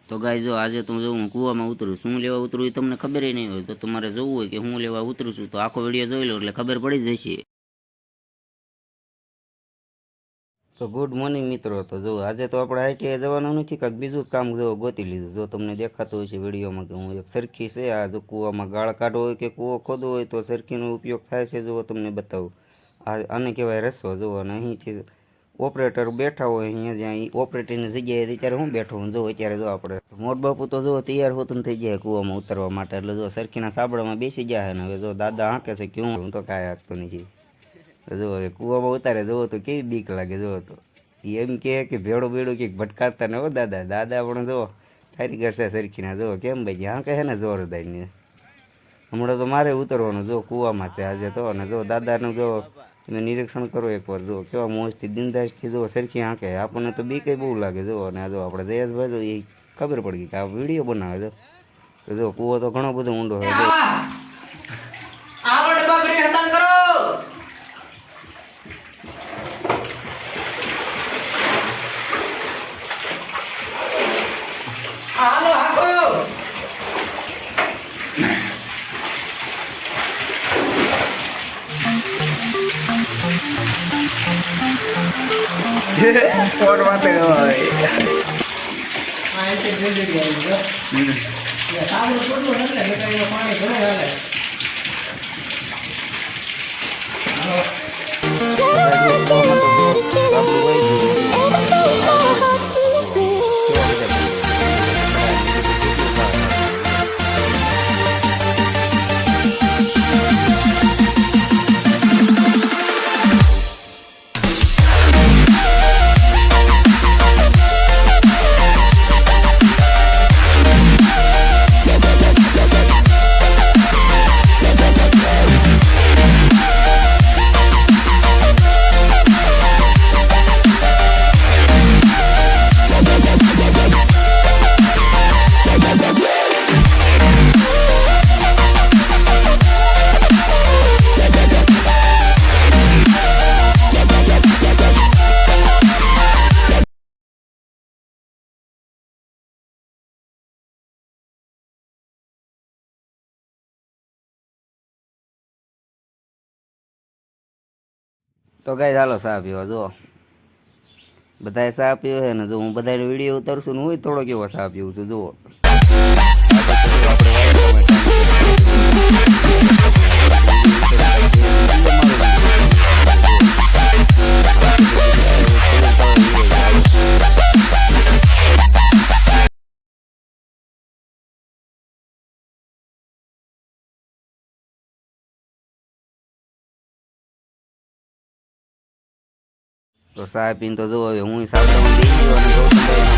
તો ગાય જો આજે તો જો હું કૂવામાં ઉતરું શું લેવા ઉતરું એ તમને ખબર નહીં હોય તો તમારે જોવું હોય કે હું લેવા ઉતરું છું તો આખો વિડીયો જોઈ લો એટલે ખબર પડી જશે. તો ગુડ મોર્નિંગ મિત્રો. તો જો આજે તો આપણે આઈટીઆઈ જવાનું નથી, કાંઈક બીજું જ કામ જો ગોતી લીધું. જો તમને દેખાતું હોય છે વિડીયોમાં કે હું એક સરખી છે આ જો કૂવામાં ગાળ કાઢવો હોય કે કૂવો ખોદવો હોય તો સરખીનો ઉપયોગ થાય છે. જો તમને બતાવું, આને કહેવાય રસ્સો. જુઓ, અને અહીંથી ઓપરેટર બેઠા હોય અહીંયા જ્યાં ઓપરેટરની જગ્યાએ અત્યારે હું બેઠો હું જો અત્યારે જો આપણે મોટ બાપુ તો જો તૈયાર હોતું થઈ ગયા કૂવામાં ઉતરવા માટે. એટલે જો સરખીના સાબડામાં બેસી ગયા ને હવે જો દાદા હાંકે છે કે હું તો કાંઈ હાંકતો નથી. જો હવે કૂવામાં ઉતારે જોવો તો કેવી બીક લાગે. જોવો તો એમ કે ભેડો બેડો કંઈક ભટકાડતા ને હો દાદા. દાદા પણ જો કારીગર છે સરખીના. જો કેમ ભાઈ હાંકે છે ને જોરદારની. હમણાં તો મારે ઉતરવાનું જો કૂવામાં તે આજે તો. અને જો દાદાનું જો તમે નિરીક્ષણ કરો એકવાર. જો કેવા મોજથી દિનદાસથી જો સરખી હાંકે. આપણને તો બીક બહુ લાગે. જો અને આ જો આપણે જયેશભાઈ તો એ ખબર પડી ગઈ કે આ વિડીયો બનાવે તો જો કૂવો તો ઘણો બધો ઊંડો હોય. ફોન વાતે હોય તો ગાય હાલો ચા પીવા. જો બધાએ ચા પીવો છે ને જો હું બધાનો વિડીયો ઉતારશું ને હું થોડો કેવો ચા પીવું છું. જુઓ તો ચા પીને તો જો હવે હું સાબરામાં બેસી ગયો અને ગૌતમભાઈ